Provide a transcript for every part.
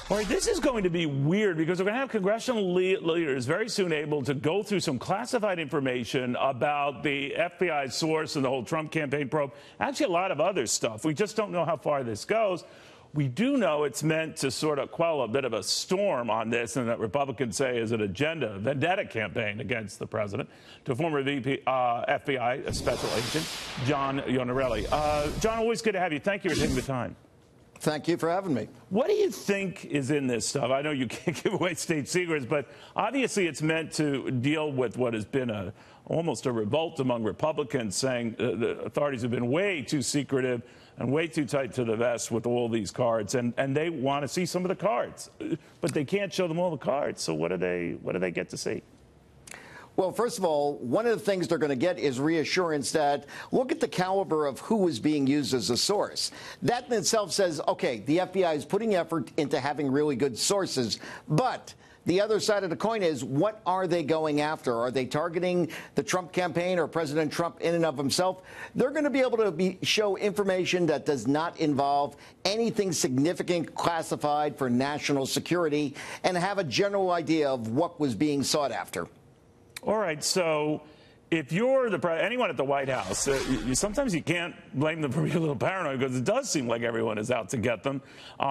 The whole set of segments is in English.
All right, this is going to be weird because we're going to have congressional leaders very soon able to go through some classified information about the FBI source and the whole Trump campaign probe. Actually, a lot of other stuff. We just don't know how far this goes. We do know it's meant to sort of quell a bit of a storm on this, and that Republicans say is an agenda, a vendetta campaign against the president, to former FBI special agent John Iannarelli. John, always good to have you. Thank you for taking the time. Thank you for having me. What do you think is in this stuff? I know you can't give away state secrets, but obviously it's meant to deal with what has been almost a revolt among Republicans, saying the authorities have been way too secretive and way too tight to the vest with all these cards, and they want to see some of the cards, but they can't show them all the cards. So what do they get to see? Well, first of all, one of the things they're going to get is reassurance that look at the caliber of who is being used as a source. That in itself says, okay, the FBI is putting effort into having really good sources, but the other side of the coin is, what are they going after? Are they targeting the Trump campaign or President Trump in and of himself? They're going to be able to show information that does not involve anything significant classified for national security and have a general idea of what was being sought after. All right, so if you're anyone at the White House, sometimes you can't blame them for being a little paranoid because it does seem like everyone is out to get them.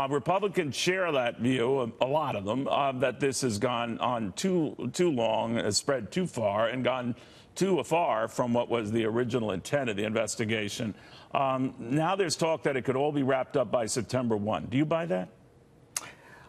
Republicans share that view, a lot of them, that this has gone on too long, has spread too far, and gone too far from what was the original intent of the investigation. Now there's talk that it could all be wrapped up by September 1. Do you buy that?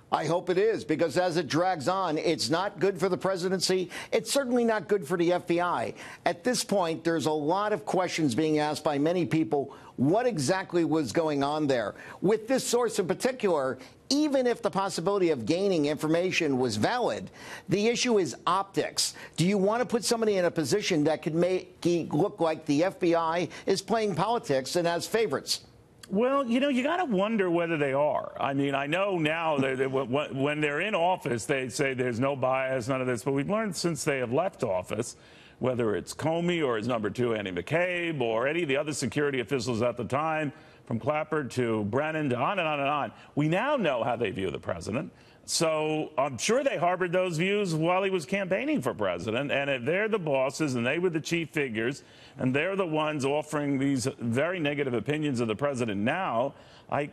I hope it is, because as it drags on, it's not good for the presidency. It's certainly not good for the FBI. At this point, there's a lot of questions being asked by many people. What exactly was going on there? With this source in particular, even if the possibility of gaining information was valid, the issue is optics. Do you want to put somebody in a position that could make it look like the FBI is playing politics and has favorites? Well, you know, you got to wonder whether they are. I mean, I know now when they're in office, they say there's no bias, none of this. But we've learned since they have left office, whether it's Comey or his number two, Andy McCabe, or any of the other security officials at the time, from Clapper to Brennan to on and on and on, we now know how they view the president. So I'm sure they harbored those views while he was campaigning for president. And if they're the bosses and they were the chief figures and they're the ones offering these very negative opinions of the president now, I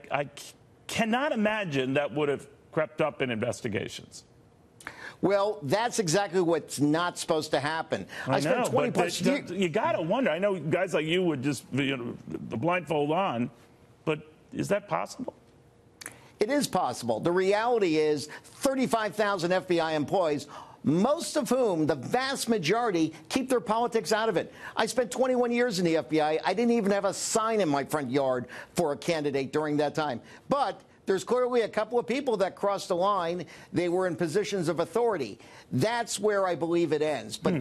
cannot imagine that would have crept up in investigations. Well, that's exactly what's not supposed to happen. I spent 20 plus years. You got to wonder. I know guys like you would just, the blindfold on, but is that possible? It is possible. The reality is 35,000 FBI employees, most of whom, the vast majority, keep their politics out of it. I spent 21 years in the FBI. I didn't even have a sign in my front yard for a candidate during that time. But there's clearly a couple of people that crossed the line. They were in positions of authority. That's where I believe it ends. But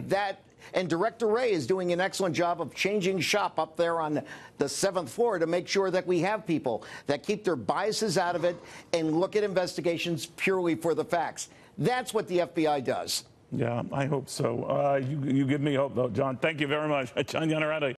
and Director Wray is doing an excellent job of changing shop up there on the 7th floor to make sure that we have people that keep their biases out of it and look at investigations purely for the facts. That's what the FBI does. Yeah, I hope so. You give me hope, though, John. Thank you very much. John Iannarelli.